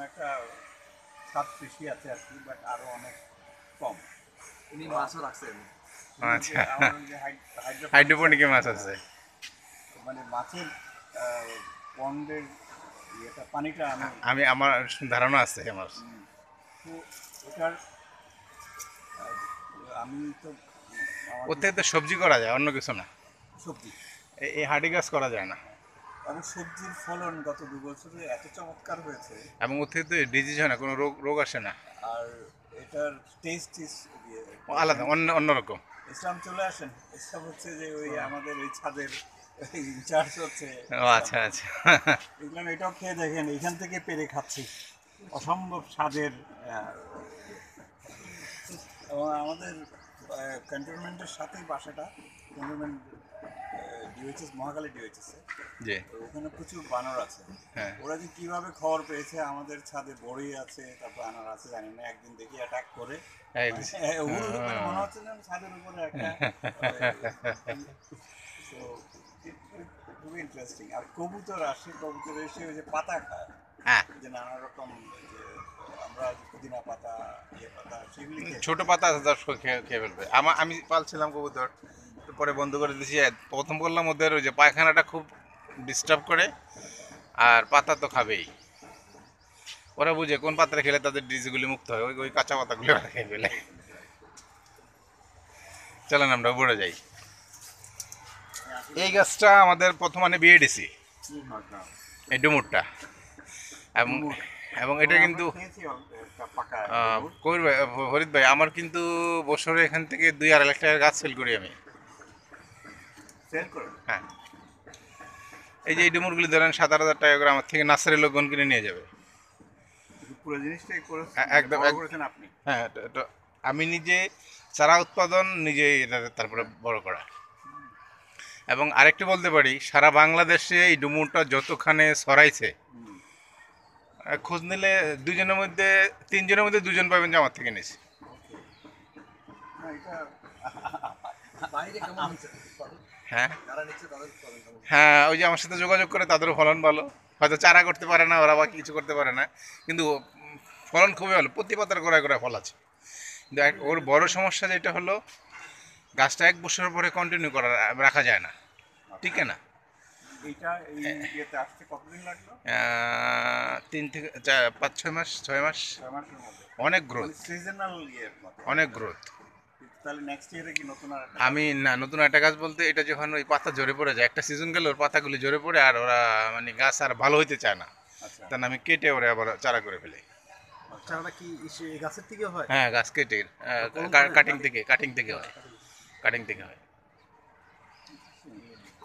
একটা স্বাদ বেশি আছে আর কি, বাট আরো অনেক কম। উনি মাছও রাখছেন। আচ্ছা, আমার যে হাইড্রোপনিকে মাছ আছে। মানে মাছের পন্ডের ইয়েটা পানিটা আমার ধারণা আছে আমার। তো এটার আমি তো ওর থেকে তো সবজি করা যায়, অন্য কিছু না। সবজি এই হাঁড়ি গাছ করা যায় না। এবং সবজির ফলন গত 2 বছরে এত চমৎকার হয়েছে, এবং ওর থেকে তো ডিজিজ হয় না, কোনো রোগ রোগ আসে না। আর এটার টেস্ট আলাদা, অন্যরকম। ইসলাম চলে আসেন। ইসলাম হচ্ছে যে ওই আমাদের ওই ছাদের ইনচার্জ হচ্ছে। ও আচ্ছা আচ্ছা। দেখলাম এটাও খেয়ে দেখেন, এখান থেকে পেরে খাচ্ছি, অসম্ভব স্বাদের। এবং আমাদের ক্যান্টনমেন্টের সাথেই বাসাটা, ক্যান্টনমেন্ট ডিওএইচএস, মহাখালী ডিওএইচএস, জি। ওখানে প্রচুর বানর আছে। হ্যাঁ। ওরা যে কিভাবে খবর পেয়েছে আমাদের ছাদে বড়ই আছে, তারপর আনার আছে, জানি না, একদিন দেখি অ্যাটাক করে মনে হচ্ছে যেন ছাদের উপরে একটা। খুবই ইন্টারেস্টিং। আর কবুতর আসে, কবুতর এসে ওই যে পাতা খায়, যে নানা রকম আমরা পুদিনা পাতা, ইয়ে পাতা, সেগুলি ছোট পাতা আছে, দর্শক খেয়ে ফেলবে। আমি পালছিলাম কবুতর, পরে বন্ধ করে দিয়েছি। প্রথম বললাম ওদের ওই যে পায়খানাটা খুব ডিস্টার্ব করে, আর পাতা তো খাবেই। ওরা বুঝে কোন পাত্রে খেলে তাদের ডিজিগুলি মুক্ত হয়, ওই ওই কাঁচা পাতাগুলো খেয়ে ফেলে। চলেন আমরা উপরে যাই। এই গাছটা আমাদের প্রথমে বিয়ে দিছি, এই ডুমুরটা। এবং এটা কিন্তু কবির ভাই, ফরিদ ভাই, আমার কিন্তু বছরে এখান থেকে 2-2.5 লাখ টাকার গাছ সেল করি আমি। হ্যাঁ, এই যে এই ডুমুরগুলি ধরেন 7,000 টাকা করে আমার থেকে নার্সারির লোকজন কিনে নিয়ে যাবে। একদম। হ্যাঁ, আমি নিজে চারা উৎপাদন, নিজে এটা তারপরে বড় করা। এবং আরেকটু বলতে পারি, সারা বাংলাদেশে এই ডুমুরটা যতখানে ছড়াইছে, খোঁজ নিলে 2 জনের মধ্যে 3 জনের মধ্যে 2জন পাবেন যে আমার থেকে নিয়েছে। হ্যাঁ হ্যাঁ, ওই যে আমার সাথে যোগাযোগ করে, তাদেরও ফলন ভালো। হয়তো চারা করতে পারে না ওরা, বা কিছু করতে পারে না, কিন্তু ফলন খুবই ভালো। প্রতি পাতার গোড়ায় গোড়ায় ফল আছে। কিন্তু ওর বড় সমস্যা যেটা হলো, গাছটা 1 বছরের পরে কন্টিনিউ রাখা যায় না, ঠিক না। 3 থেকে 5-6 মাস, 6 মাস। অনেক গ্রোথ, অনেক গ্রোথ। আমি না, নতুন একটা গাছ বলতে, এটা যখন ওই পাতা ঝরে পড়ে যায়, একটা সিজন গেলে ওর পাতাগুলি ঝরে পড়ে, আর ওরা মানে গাছ আর ভালো হইতে চায় না, তখন আমি কেটে ওরে আবার চারা করে ফেলি। চারাটা কি গাছের থেকে হয়? হ্যাঁ, গাছ কেটে কাটিং থেকে হয়, কাটিং থেকে হয়।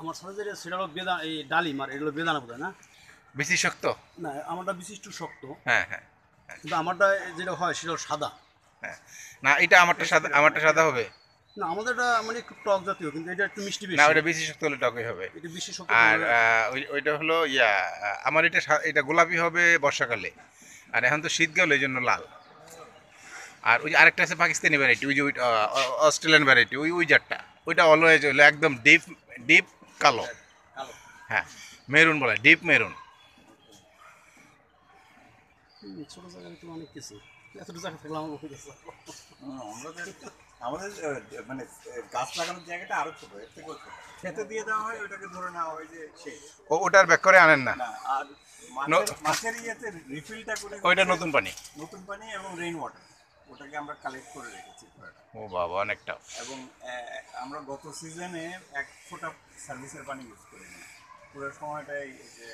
আমার সাথে যেটা সেটা হলো বেদানা, এই ডালিম, আর এগুলো বেদানা বোধ হয় না? বেশি শক্ত না, আমারটা বিশিষ্ট শক্ত। হ্যাঁ হ্যাঁ, কিন্তু আমারটা যেটা হয় সেটা সাদা। হ্যাঁ, না, এটা আমারটা সাদা হবে না, আমাদেরটা মানে একটু টক জাতীয়, কিন্তু এটা একটু মিষ্টি বেশি। না, ওটা বেশি শক্ত হলে টকই হবে। এটা বেশি শক্ত। আর ওইটা হলো আমার এটা গোলাপি হবে বর্ষাকালে, আর এখন তো শীতকাল, এই জন্য লাল। আর ওই যে আরেকটা আছে পাকিস্তানি ভ্যারাইটি, ওই যে অস্ট্রেলিয়ান ভ্যারাইটি, ওই জাতটা, ওইটা অলওয়েজ হলো একদম ডিপ কালো। হ্যাঁ, মেরুন বলে, ডিপ মেরুন। ছোট জায়গায় তো অনেক কিছু, এতটুকু জায়গা থাকলে আমার হয়ে গেছে। আমাদের মানে গাছ লাগানোর জায়গাটা আরো ছোট, এর থেকে ছোট। খেতে দিয়ে দেওয়া হয়, ওটাকে ধরে নেওয়া হয় যে শেষ। ওটার ব্যাক করে আনেন না। আর মাছের ইয়েতে রিফিলটা করে, ওইটা নতুন পানি এবং রেইন ওয়াটার, ওটাকে আমরা কালেক্ট করে রেখেছি। ও বাবা, অনেকটা। এবং আমরা গত সিজনে 1 ফোঁটা সার্ভিসের পানি ইউজ করিনি, পুরো সময়টাই যে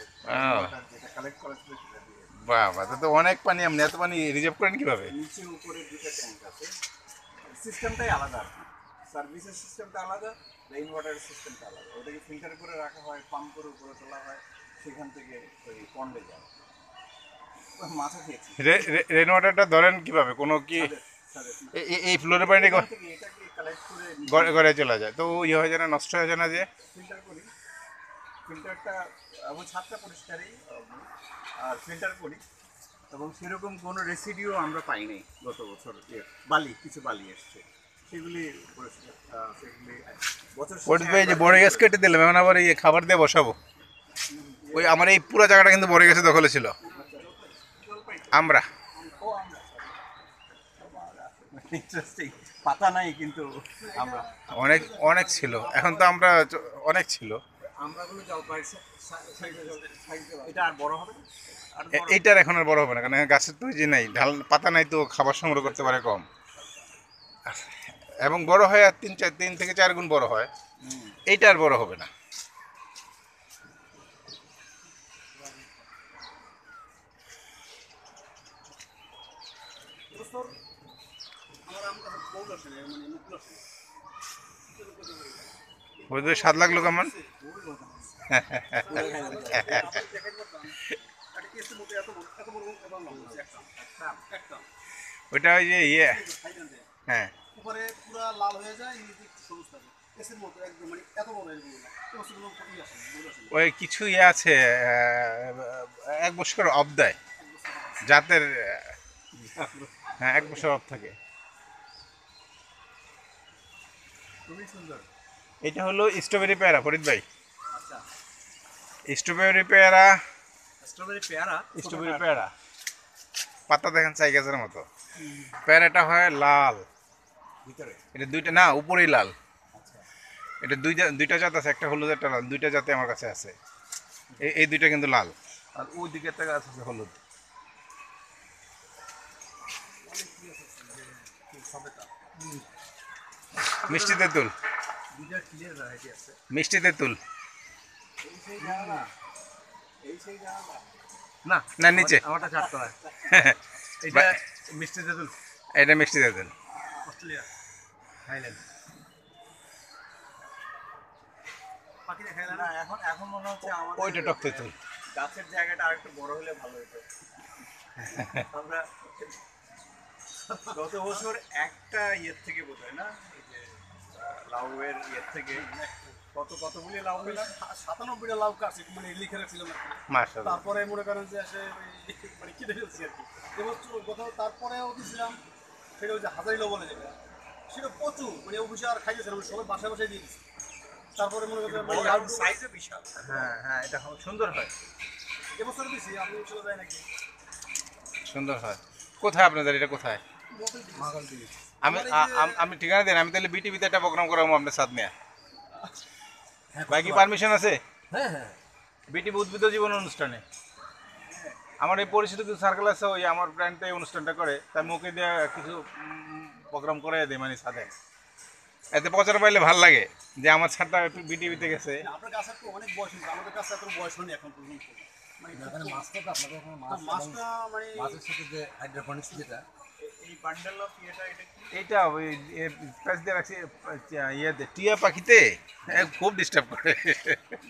যেটা কালেক্ট করা ছিল সেটা দিয়ে। বাবা, তো অনেক পানি। আপনি এত পানি রিজার্ভ করেন কিভাবে? নিচে উপরে 2টা ট্যাঙ্ক আছে, সিস্টেমটাই আলাদা আর কি। সার্ভিসের সিস্টেমটা আলাদা, রেইন ওয়াটারের সিস্টেমটা আলাদা। ওটাকে ফিল্টার করে রাখা হয়, পাম্প করে উপরে তোলা হয়, সেখান থেকে ওই পন্ডে যায়। মাথা খেয়েছি। রেইন ওয়াটারটা ধরেন কিভাবে? কোনো কি এই ফ্লোরের পানিটা এটাকে কালেক্ট করে ঘরে চলে যায়, তো ইয়ে হয়ে যায় না, নষ্ট হয়ে যায় না? যে ফিল্টার করি, ফিল্টারটা এবং ছাদটা পরিষ্কারই, আর ফিল্টার করি, এবং সেরকম কোনো রেসিডিও আমরা পাই নাই গত বছর। কিছু বালি এসছে, সেগুলি যে বড় গ্যাস কেটে দিলাম, এখন আবার এই খাবার দিয়ে বসাবো। ওই আমার এই পুরো জায়গাটা কিন্তু বড় গ্যাসে দখলে ছিল। আমরা ও আমরা ইন্টারেস্টিং, পাতা নাই কিন্তু আমরা অনেক অনেক ছিল, এখন তো আমরা অনেক ছিল। আমরাগুলো জলপাই এটা আর বড় হবে না? আর বড় এইটার এখন আর বড় হবে না, কারণ এখন গাছের তো যে নাই, ঢাল পাতা নাই, তো খাবার সংগ্রহ করতে পারে কম, এবং বড় হয় আর 3 থেকে 4 গুণ বড় হয়। এইটা আর বড় হবে না। ওই 7 লাগলো কেমন? ওইটা ওই যে ইয়ে, হ্যাঁ উপরে পুরো লাল হয়ে যায়, নিচে একটু সবুজ থাকে এসের মতো একদম, মানে এত বড় এগুলো না, তো সেগুলো ফটোই আসে না, বড় আসে না। ওই কিছু ইয়ে আছে, 1 বছর অফ দেয় জাতের, হ্যাঁ 1 বছর অফ থাকে। খুবই সুন্দর। এটা হলো স্ট্রবেরি পেয়ারা ফরিদ ভাই, আচ্ছা, স্ট্রবেরি পেয়ারা। স্ট্রবেরি পেয়ারা, স্ট্রবেরি পেয়ারা পাতা দেখেন চাই গাছের মতো। পেয়ারাটা হয় লাল ভিতরে। এটা দুইটা না, উপরেই লাল। আচ্ছা, এটা দুইটা জাত আছে, একটা হলুদ একটা লাল, দুইটা জাতে আমার কাছে আছে। এই দুইটা কিন্তু লাল, আর ওই দিকে একটা গাছ আছে হলুদ। মিষ্টি তেঁতুল, দুইটা ক্লিয়ার ভ্যারাইটি আছে। মিষ্টি তেঁতুল এই সেই জায়গা, এই সেই জায়গা না না নিচে। আমারটা ছাড়তে হয়। এটা মিষ্টি তেঁতুল, এটা মিষ্টি তেঁতুল। Australia, Thailand. পাখিটা খাইলাম না, এখন এখন মনে হচ্ছে আমাদের ওইটা টক তেঁতুল। গাছের জায়গাটা আরেকটু বড় হলে ভালো হতো। আমরা গত বছর একটা ইয়ের থেকে বোধ হয় না, এই যে লাউয়ের ইয়ের থেকে কতগুলি লাউ পেলাম। 97টা লাউ কাছে মানে লিখে রাখছিলাম আর কি। মাশাআল্লাহ। তারপরে মনে করেন যে আসে মানে কিনে ফেলছি আর কি। এবছর কোথাও তারপরেও দিয়েছিলাম, সেটা ওই যে হাজারিলো বলে যেটা, সেটা প্রচুর মানে অফিসে আর খাইতেছিলাম, সবাই বাসায় বাসায় দিয়ে দিচ্ছি। তারপরে মনে করেন মানে সাইজও বিশাল। হ্যাঁ হ্যাঁ, এটা সুন্দর হয়, এবছর দিচ্ছি, আপনি চলে যায় নাকি সুন্দর হয়। কোথায় আপনাদের এটা কোথায়? মাগাল দিয়ে আমি আমি ঠিকানা দেন, আমি তাহলে বিটিভিতে একটা প্রোগ্রাম করাবো আপনার সাথ নিয়ে। ভাই কি পারমিশন আছে? হ্যাঁ হ্যাঁ বিটিভি উদ্ভিদ জীবন অনুষ্ঠানে আমার এই পরিচিত কিছু সার্কেল আছে, ওই আমার ব্র্যান্ডটা এই অনুষ্ঠানটা করে, তাই মুখে দিয়ে কিছু প্রোগ্রাম করে দেয় মানে সাথে, এতে প্রচার পাইলে ভাল লাগে যে আমার ছাড়টা বিটিভিতে গেছে। আপনার কাছে তো অনেক বয়স হয়েছে, আমাদের কাছে এত বয়স হয়নি এখন পর্যন্ত। মানে এখানে মাছটা তো আপনাদের ওখানে মাছটা মানে মাছের সাথে যে হাইড্রোপনিক্স যেটা এই বান্ডেল অফ ইয়েটা এটা কি? এইটা ওই প্যাচ দিয়ে রাখছি ইয়েতে, টিয়া পাখিতে খুব ডিস্টার্ব করে।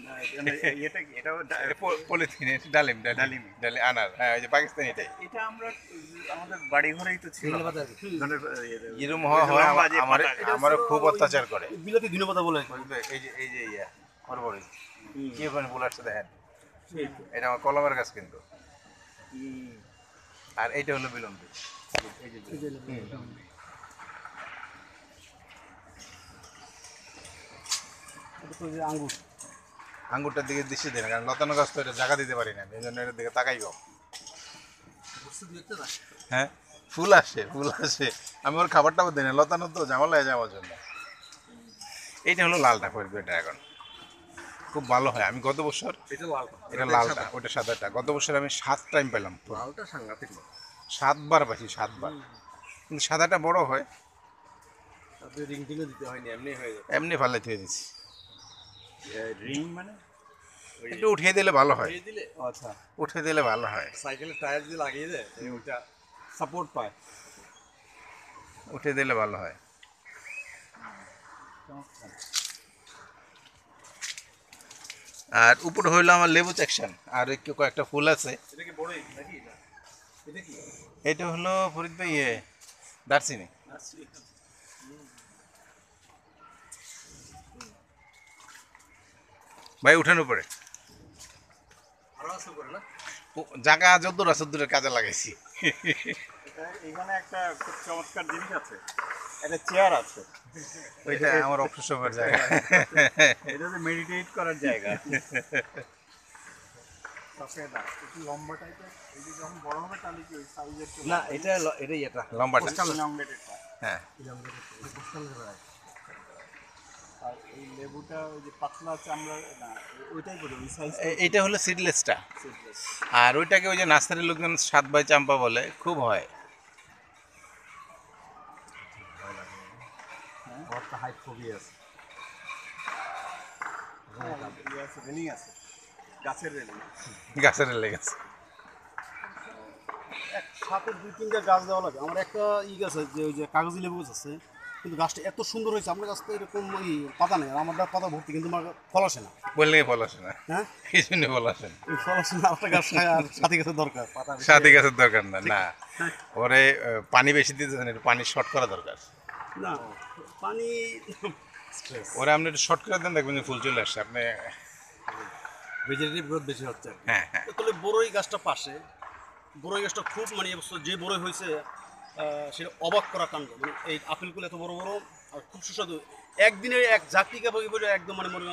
না, এটা কি? এটাও পলিথিনে ডালিম ডালিম ডালিম আনার, হ্যাঁ ওই যে পাকিস্তানি এটাই। এটা আমরা আমাদের বাড়ি ঘরেই তো ছিল। এরকম হয় আমার, আমারও খুব অত্যাচার করে। বিলাতি ধন্যবাদ বলে এই যে ইয়া বড়ই কি ওখানে ফুল আসছে দেখেন, এটা আমার কলমের গাছ কিন্তু। আর এইটা হলো বিলম্বি, এই যে আঙ্গুর আঙ্গুরটার দিকে দৃষ্টি দেয় না, কারণ লতানো গাছ তো এটা জায়গা দিতে পারি না, এই জন্য এটার দিকে তাকাই কম। হ্যাঁ ফুল আসে আমি ওর খাবার টাবার দিই না, লতানো তো ঝামেলা হয়ে যাওয়ার জন্য। এইটা হলো লালটা করবে, এটা এখন খুব ভালো হয়। আমি গত বছর এটা লালটা, এটা লালটা, ওটা সাদাটা, গত বছর আমি 7 টাইম পেলাম, লালটা সাংঘাতিক। 7 বার পাইছি, 7 বার। কিন্তু সাদাটা বড় হয়, তাতে রিং টিংও দিতে হয়নি, এমনি হয়ে যায়। এমনি ভালো থুয়ে দিচ্ছি। রিং মানে একটু উঠিয়ে দিলে ভালো হয়, দিয়ে দিলে, আচ্ছা, উঠে দিলে ভালো হয়, সাইকেলের টায়ার দিয়ে লাগিয়ে দেয়, ওইটা সাপোর্ট পায়। উঠে দিলে ভালো হয়। আর উপরে হইলো আমার লেবু সেকশন, আর কয়েকটা ফুল আছে। এটা কি বড়ই নাকি? এটা কি? এটা হলো ফরিদ ভাই দারচিনি। ভাই উঠেন উপরে, আরো আছে করে না? জায়গা যদ্দূর আছে তদ্দূরের কাজে লাগাইছি। এখানে একটা খুব চমৎকার জিনিস আছে, একটা চেয়ার আছে। ওইটা আমার অফিস সবার জায়গা। এটা হচ্ছে মেডিটেট করার জায়গা। সফেদা একটু লম্বা টাইপের, এই যে যখন বড় হবে তাহলে কি ওই সাইজের না এটাই এটা লম্বাটা লংগেটেডটা। হ্যাঁ আর এই লেবুটা ওই যে পাতলা চামড়া না, ওইটাই বলে ওই সাইজ এইটা হলো সিডলেসটা, সিডলেস। আর ওইটাকে ওই যে নার্সারির লোকজন 7 বাই চাম্পা বলে, খুব হয়। আমার তো হাইট ফোবিয়া আছে। ইয়ে আছে, রেলিং আছে, গাছের রেলিং। গাছের লেগেছে। সাথে 2-3টা গাছ দেওয়া লাগে। আমার একটা গাছ আছে যে ওই যে কাগজি লেবু গাছ আছে, কিন্তু গাছটা এত সুন্দর হয়েছে। আপনার গাছটা এরকম পাতা নেই, আর আমার পাতা ভর্তি, কিন্তু আমার ফল আসে না। বললে ফল আসে না, হ্যাঁ, এই জন্য ফল আসে না। এই ফল আসে না, একটা গাছ আর সাথে গাছের দরকার পাতা। সাথে গাছের দরকার না, না ওরে পানি বেশি দিতেছেন, একটু পানি শর্ট করা দরকার। না পানি ওরে আপনি একটু শর্ট করে দেন, দেখবেন যে ফুল চলে আসছে। আপনি ভেজিটেটিভ গ্রোথ বেশি হচ্ছে। হ্যাঁ হ্যাঁ তাহলে বড়ই গাছটা পাশে, বড়ই গাছটা খুব মানে এবছর যে বড়ই হয়েছে সেটা অবাক করা কাণ্ড। মানে এই আপেলগুলো এত বড় বড় আর খুব সুস্বাদু। একদিনের এক জাতিকা বই বলে একদম মানে মনে হয়